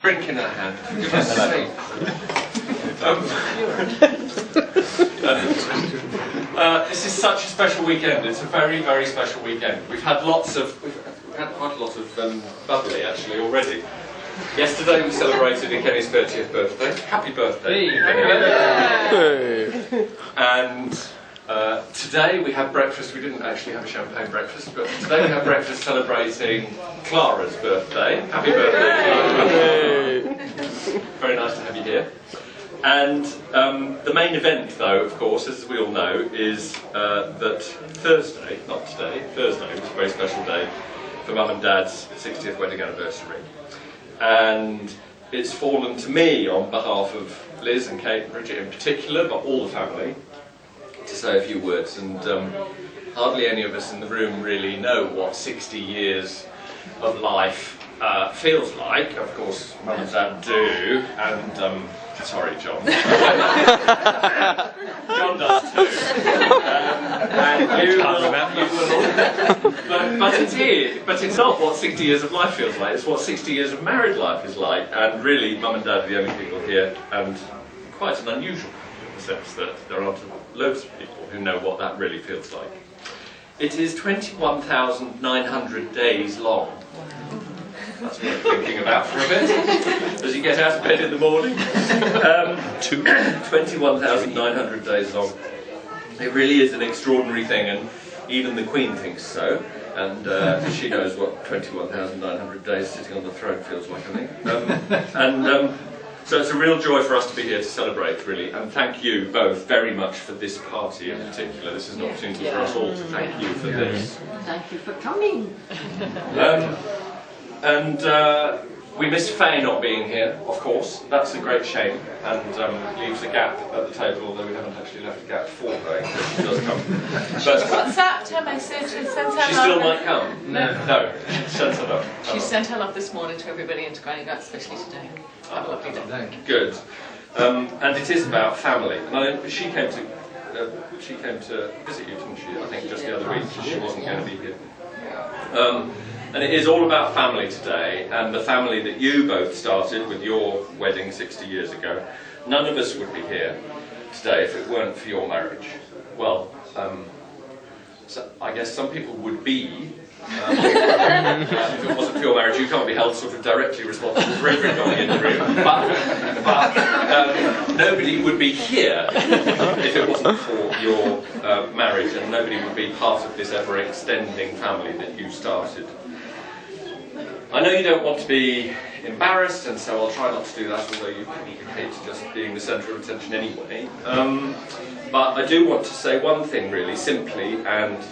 Drink in her hand, for goodness sake. This is such a special weekend. It's a very, very special weekend. We've had quite a lot of bubbly actually already. Yesterday we celebrated Kenny's 30th birthday. Happy birthday! Hey. And today we had breakfast. We didn't actually have a champagne breakfast, but today we had breakfast celebrating Clara's birthday. Happy birthday, Clara! Very nice to have you here. And the main event, though, of course, as we all know, is that Thursday, not today, Thursday was a very special day for Mum and Dad's 60th wedding anniversary. And it's fallen to me, on behalf of Liz and Kate and Bridget in particular, but all the family, to say a few words. And hardly any of us in the room really know what 60 years of life feels like. Of course, Mum and Dad do, and sorry, John. John does too. And you will, but it's not what 60 years of life feels like. It's what 60 years of married life is like. And really, Mum and Dad are the only people here, and quite an unusual in the sense that there aren't loads of people who know what that really feels like. It is 21,900 days long. That's what I'm thinking about for a bit, as you get out of bed in the morning. 21,900 days long. It really is an extraordinary thing, and even the Queen thinks so. And she knows what 21,900 days sitting on the throne feels like, I think. So it's a real joy for us to be here to celebrate, really. And thank you both very much for this party in particular. This is an opportunity for us all to thank you for this. Thank you for coming. We miss Faye not being here, of course. That's a great shame, and leaves a gap at the table, although we haven't actually left a gap for her, because she does come. But WhatsApped her message and sent her love. She still might come? No, sent her love. She sent her love this morning to everybody and to Granny Gut, especially today. Have a lovely day. Good. And it is about family. And she came to visit you, didn't she? I think just the other week, because she wasn't going to be here. And it is all about family today, and the family that you both started with your wedding 60 years ago. None of us would be here today if it weren't for your marriage. Well, so I guess some people would be. If it wasn't for your marriage, you can't be held sort of directly responsible for everybody in the room. But nobody would be here if it wasn't for your marriage, and nobody would be part of this ever-extending family that you started. I know you don't want to be embarrassed, and so I'll try not to do that, although you hate just being the centre of attention anyway. But I do want to say one thing really simply and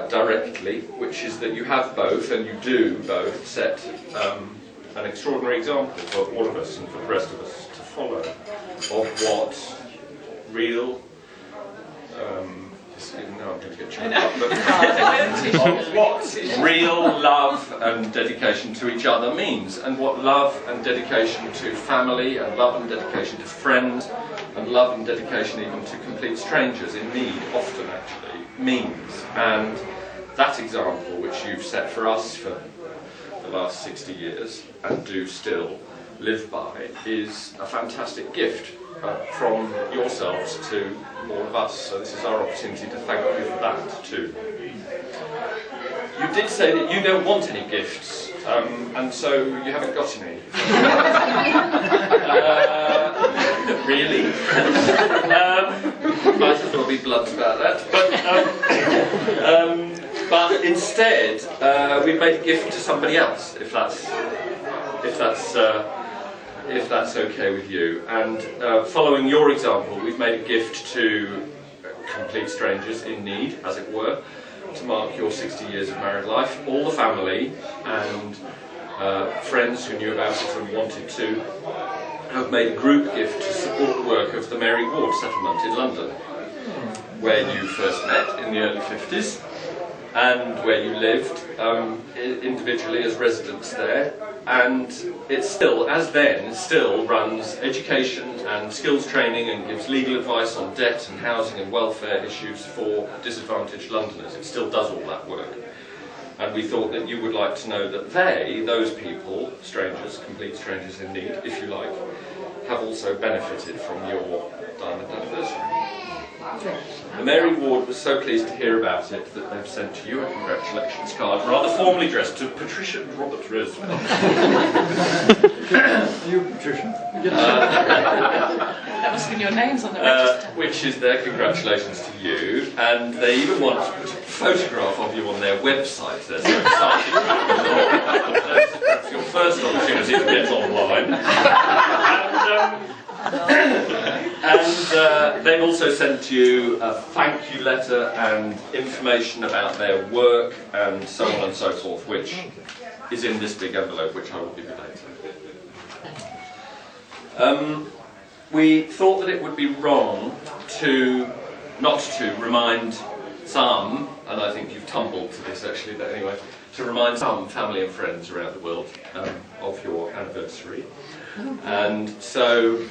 directly, which is that you have both, and you do both, set an extraordinary example for all of us and for the rest of us to follow of what real now I'm going to get choked up, but of what real love and dedication to each other means, and what love and dedication to family, and love and dedication to friends, and love and dedication even to complete strangers in need, often actually, means. And that example, which you've set for us for the last 60 years, and do still live by, is a fantastic gift from yourselves to all of us. So this is our opportunity to thank you for that too. You did say that you don't want any gifts, and so you haven't got any. Really? Might as well be blunt about that. But instead, we've made a gift to somebody else, if that's okay with you. And following your example, we've made a gift to complete strangers in need, as it were, to mark your 60 years of married life. All the family and friends who knew about it and wanted to have made a group gift to support the work of the Mary Ward settlement in London, where you first met in the early 50s, and where you lived individually as residents there. And it still, as then, still runs education and skills training and gives legal advice on debt and housing and welfare issues for disadvantaged Londoners. It still does all that work. And we thought that you would like to know that those people, strangers, complete strangers in need, if you like, have also benefited from your diamond anniversary. The Mary Ward was so pleased to hear about it that they've sent you a congratulations card, rather formally addressed to Patricia and Robert Roosevelt. You, Patricia? That must have been your names on the register. Which is their congratulations to you, and they even want to put a photograph of you on their website. They're so excited. That's your first opportunity to get online. And they've also sent you a thank you letter and information about their work and so on and so forth, which is in this big envelope, which I will give you later. We thought that it would be wrong not to remind some, and I think you've tumbled to this actually, but anyway, to remind some family and friends around the world of your anniversary. And so,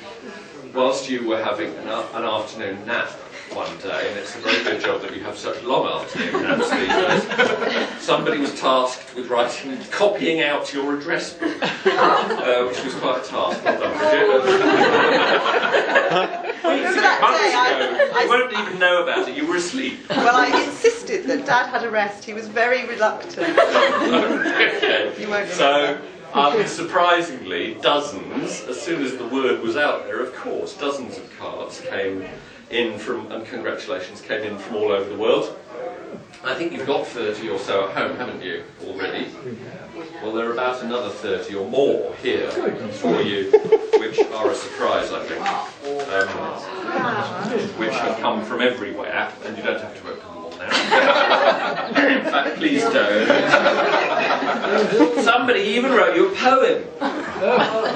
whilst you were having an afternoon nap one day, and it's a very good job that you have such long afternoon naps these days, somebody was tasked with copying out your address book, which was quite a task. Well done, Bridget. Remember that day you won't even know about it, you were asleep. Well, I insisted that Dad had a rest. He was very reluctant. Okay. You won't So, surprisingly, dozens, as soon as the word was out there, of course, dozens of cards came in from, and congratulations came in from all over the world. I think you've got 30 or so at home, haven't you, already? Well, there are about another 30 or more here for you, which are a surprise, I think, which have come from everywhere, and you don't have to open them all now. In fact, please don't. Somebody even wrote you a poem. I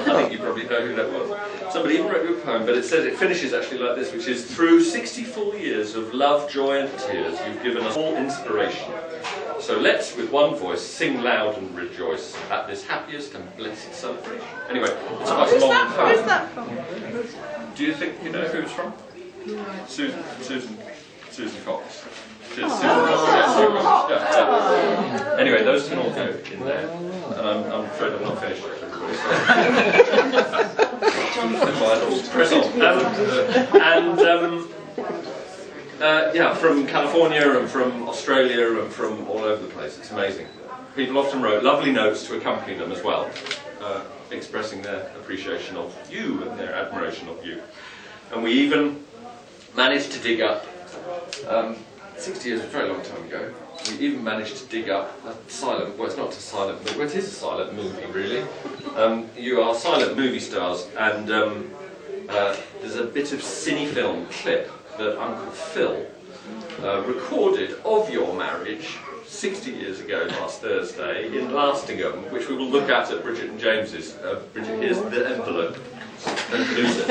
think you probably know who that was. Somebody even wrote you a poem, but it says, it finishes actually like this, which is, through 64 years of love, joy and tears, you've given us all inspiration. So let's, with one voice, sing loud and rejoice at this happiest and blessed celebration. Anyway, it's quite a long poem. Where's that from? Do you think you know who it's from? Susan Cox. Susan Cox. Yeah. Anyway, those can all go in there. And I'm afraid I'm not finished yet, everybody. So. Press on. Yeah, from California and from Australia and from all over the place. It's amazing. People often wrote lovely notes to accompany them as well, expressing their appreciation of you and their admiration of you. And we even managed to dig up, 60 years is a very long time ago, we even managed to dig up a silent, well it's not a silent movie, well it is a silent movie really. You are silent movie stars, and there's a bit of cine-film clip that Uncle Phil recorded of your marriage 60 years ago last Thursday in Lastingham, which we will look at Bridget and James's. Bridget, here's the envelope. Don't lose it.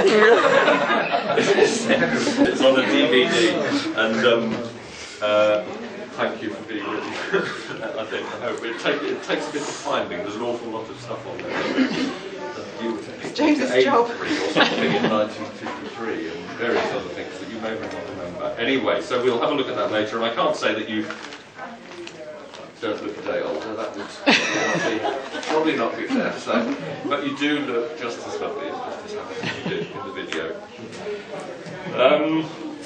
It's on a DVD, and thank you for being with me. I think, I hope it takes a bit of finding. There's an awful lot of stuff on there. It's James's job. Or something in 1953, and various other things that you may not remember. Anyway, so we'll have a look at that later, and I can't say that you don't look a day older. That would probably not be fair to say, but you do look just as lovely as you did in the video.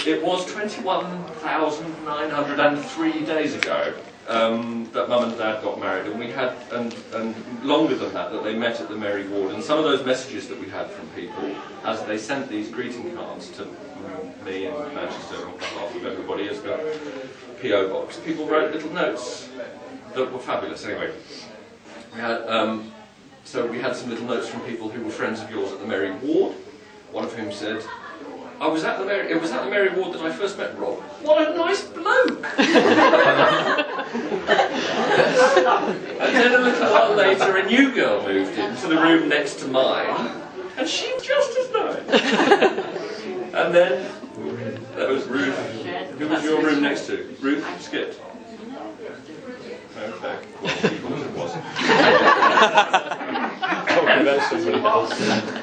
It was 21,903 days ago that Mum and Dad got married, and we had, and longer than that they met at the Mary Ward. And some of those messages that we had from people as they sent these greeting cards to me in Manchester on behalf of everybody as the PO box, people wrote little notes that were fabulous. Anyway, we had so we had some little notes from people who were friends of yours at the Mary Ward. One of whom said, it was at the Mary Ward that I first met Rob. What a nice bloke! And then a little while later, a new girl moved into the room next to mine, and she was just as nice. And then that was Ruth. Who was your room next to? Ruth skipped. Okay. Well, it wasn't.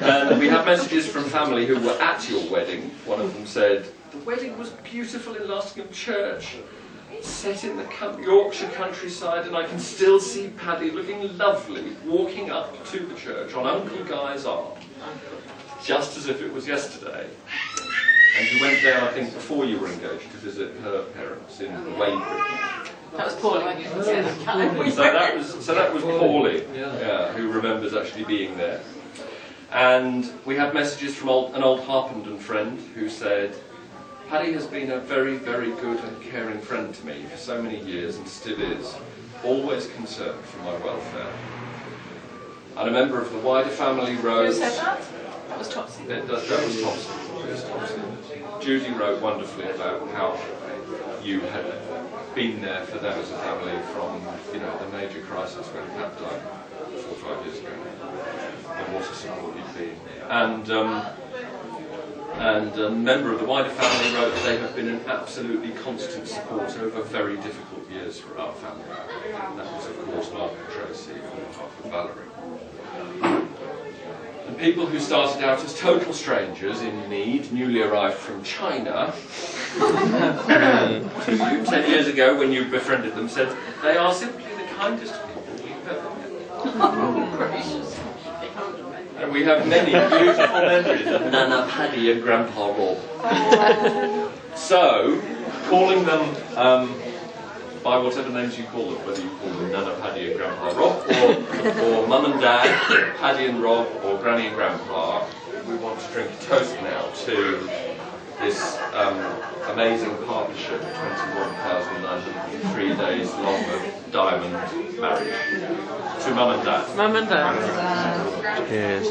And we have messages from family who were at your wedding. One of them said, the wedding was beautiful in Lastingham Church. set in the Yorkshire countryside, and I can still see Paddy looking lovely, walking up to the church on Uncle Guy's arm, just as if it was yesterday. And you went there, I think, before you were engaged to visit her parents in Weybridge. That was Paulie. You can say that. So that was Paulie, who remembers actually being there. And we had messages from an old Harpenden friend who said, Paddy has been a very, very good and caring friend to me for so many years and still is, always concerned for my welfare. And a member of the wider family wrote... Who said that? That was Topsy. That was Topsy. It was Topsy. Judy wrote wonderfully about how you had been there for them as a family from, you know, the major crisis when Pat died 4 or 5 years ago, and what a support you've been. And a member of the wider family wrote that they have been an absolutely constant support over very difficult years for our family. And that was, of course, Mark and Tracy on behalf of Valerie. And people who started out as total strangers in need, newly arrived from China, to you 10 years ago when you befriended them, said, they are simply the kindest people we've ever met. And we have many beautiful memories of Nana, Paddy and Grandpa Rob. So, calling them by whatever names you call them, whether you call them Nana, Paddy and Grandpa Rob, or Mum and Dad, Paddy and Rob, or Granny and Grandpa, we want to drink a toast now to this amazing partnership, 21,903 days long of diamond marriage. To Mum and Dad. Mum and Dad. Cheers.